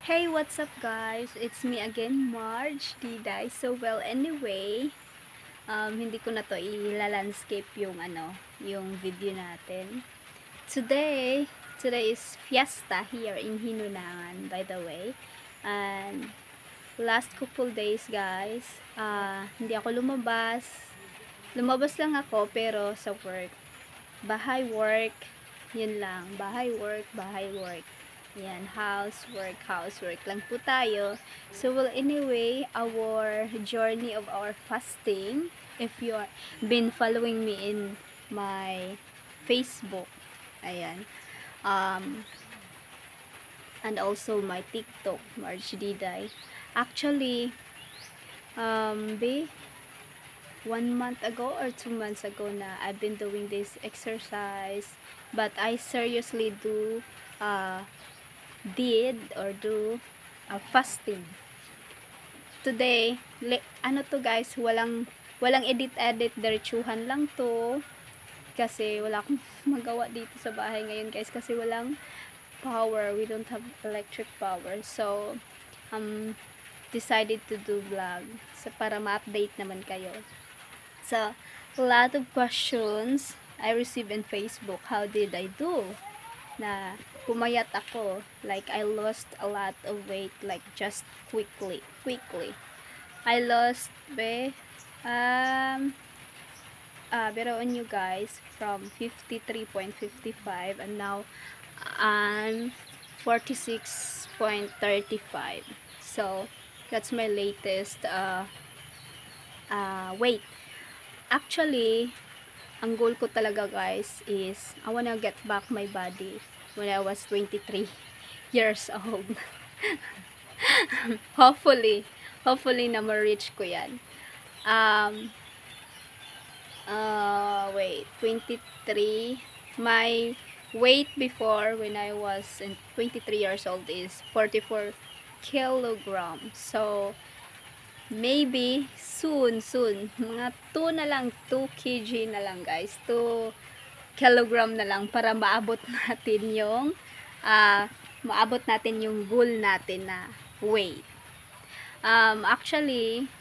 Hey, what's up guys? It's me again, Marge Diday. Anyway, hindi ko na to i-landscape yung yung video natin. Today is fiesta here in Hinunangan, by the way. And last couple days guys, hindi ako lumabas. Lumabas lang ako pero sa work. Bahay work, yun lang. Bahay work, bahay work. Yan, housework lang po tayo. Anyway, our journey of our fasting, if you are been following me in my Facebook, ayan, um, and also my TikTok, Marge Diday. Actually, be 1 month ago or 2 months ago na I've been doing this exercise, but I seriously do fasting. Today, ano to guys, walang edit diretsuhan lang to kasi wala akong magawa dito sa bahay ngayon guys kasi walang power, we don't have electric power. So decided to do vlog para ma-update naman kayo. So a lot of questions I received in Facebook, how did I do na pumayat ako, like I lost a lot of weight, like just quickly I lost pero on you guys, from 53.55 and now I'm 46.35. So that's my latest weight. Actually, ang goal ko talaga guys is I wanna get back my body when I was 23 years old. hopefully na ma-reach ko yan. Wait, 23. My weight before when I was 23 years old is 44 kilograms. So maybe soon mga 2 na lang, 2 kg na lang guys, 2 kilogram na lang para maabot natin yung goal natin na weight. Actually,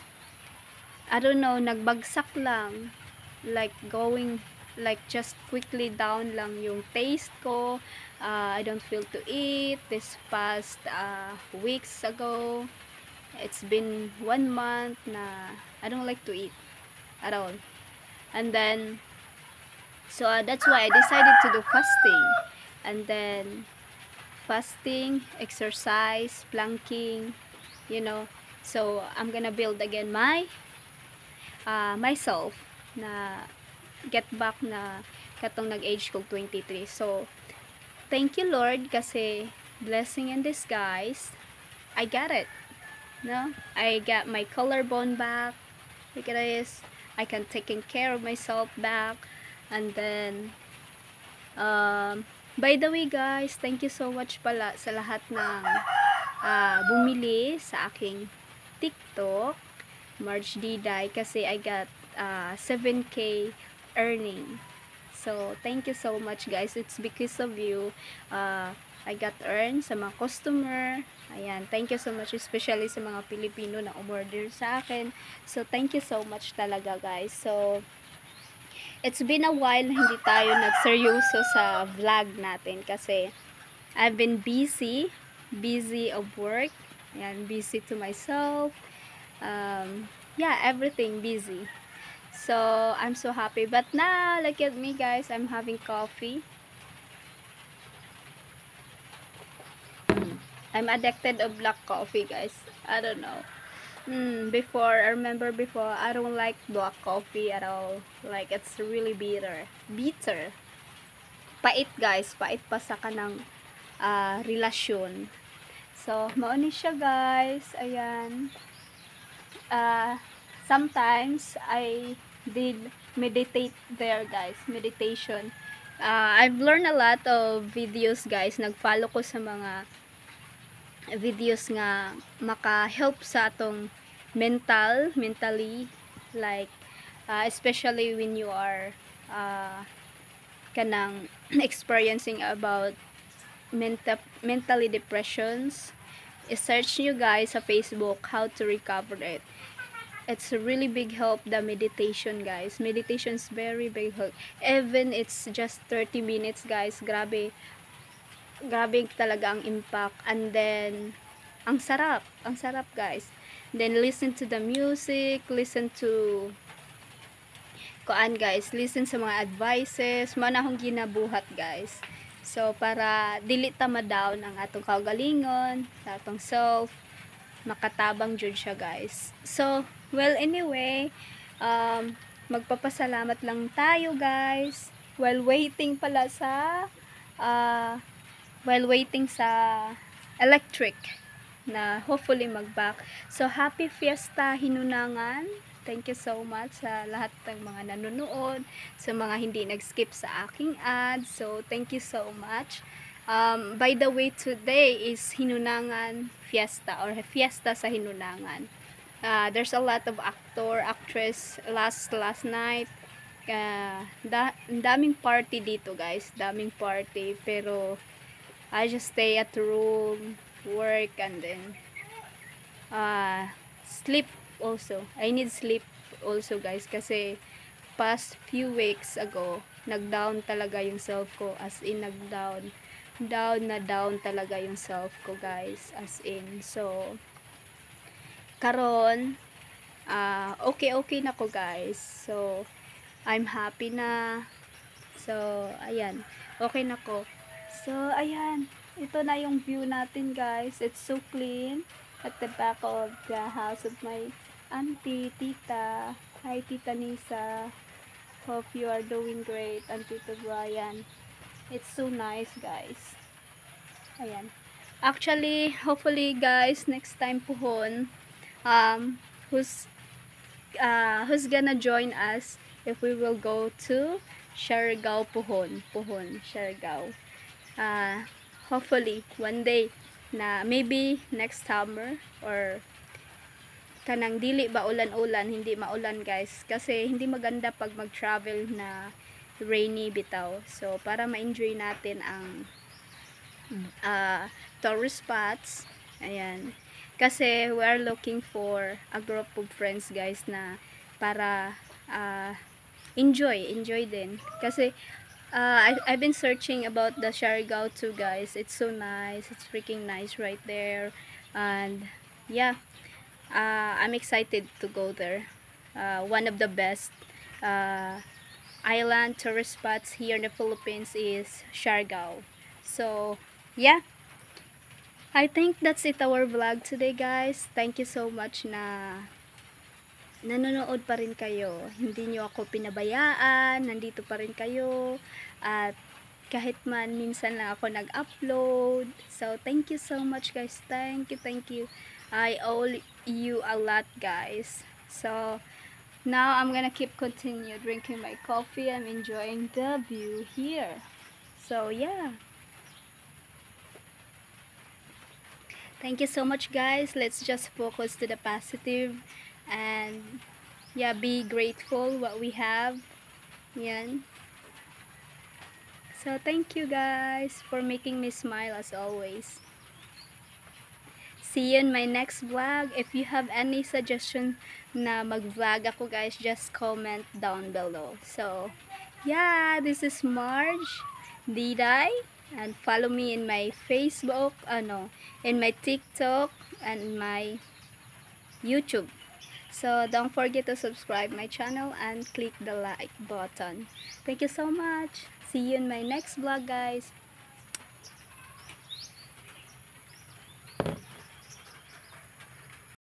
I don't know, nagbagsak lang, like going like just quickly down lang yung taste ko. I don't feel to eat this past weeks ago. It's been 1 month na I don't like to eat at all. And then so that's why I decided to do fasting. And then fasting, exercise, planking, so I'm gonna build again myself na get back na katong nag-age ko 23. So thank you Lord kasi blessing in disguise, I got it. No, I got my collarbone back. Look at this. I can taking care of myself back. And then by the way guys, thank you so much pala sa lahat ng bumili sa aking TikTok, Marge Diday, kasi I got 7K earning. So thank you so much guys, it's because of you I got earn sa mga customer. Ayan, thank you so much, especially sa mga Pilipino na umorder sa akin. So thank you so much talaga guys. So it's been a while na hindi tayo nagseryoso sa vlog natin kasi I've been busy of work. Ayan, busy to myself. Yeah, everything busy. So I'm so happy. But now, look at me guys, I'm having coffee. I'm addicted of black coffee guys. I don't know. I remember before, I don't like black coffee at all. Like, it's really bitter. Pait guys, pait pa sa kanang relasyon. So, mauni siya guys. Ayan. Sometimes, I did meditate there guys. Meditation. I've learned a lot of videos guys. Nag-follow ko sa mga videos nga maka-help sa atong mentally, like especially when you are kanang experiencing about mentally depressions I-search nyo guys sa Facebook how to recover it. It's a really big help, the meditation guys. Meditation is very big help. Even it's just 30 minutes guys, grabe talaga ang impact. And then ang sarap guys. Then listen to the music, listen to listen sa mga advices, manahong ginabuhat guys. So para dili ta ma-down ang atong kaugalingon, sa atong self, makatabang jud siya guys. So, well anyway, magpapasalamat lang tayo guys while waiting sa electric na hopefully mag-back. So, happy fiesta Hinunangan. Thank you so much sa lahat ng mga nanonood, sa mga hindi nag-skip sa aking ad. So, thank you so much. By the way, today is Hinunangan Fiesta or Fiesta sa Hinunangan. There's a lot of actress last night. Daming party dito guys, daming party. Pero I just stay at room, work, and then sleep also. I need sleep also guys kasi past few weeks ago nag-down talaga yung self ko, as in nag-down down talaga yung self ko guys, as in. So karon okay na ko guys. So I'm happy na. So ayan, okay na ko. So ayan, ito na yung view natin guys. It's so clean at the back of the house of my auntie, tita. Hi Tita Nisa, hope you are doing great. And Tito Brian, it's so nice guys. Ayan, actually hopefully guys next time puhon, who's gonna join us if we will go to Siargao puhon Siargao. Hopefully one day na maybe next summer, or kanang dili ba ulan-ulan, hindi maulan guys, kasi hindi maganda pag mag-travel na rainy bitaw. So para ma-enjoy natin ang tourist spots, ayan, kasi we are looking for a group of friends guys na para enjoy din, kasi I've been searching about the Siargao too guys. It's so nice, it's freaking nice right there. And yeah, I'm excited to go there. One of the best island tourist spots here in the Philippines is Siargao. So yeah, I think that's it, our vlog today guys. Thank you so much na nanonood pa rin kayo. Hindi nyo ako pinabayaan, nandito pa rin kayo. At kahit man minsan lang ako nag-upload. So thank you so much guys. Thank you. I owe you a lot guys. So now I'm gonna continue drinking my coffee. I'm enjoying the view here. So yeah, thank you so much guys. Let's just focus to the positive and yeah, be grateful what we have. Yan. So thank you guys for making me smile as always. See you in my next vlog. If you have any suggestion na mag-vlog ako guys, just comment down below. So yeah, this is Marge Diday, and follow me in my Facebook, in my TikTok and my YouTube. So don't forget to subscribe my channel and click the like button. Thank you so much. See you in my next vlog guys.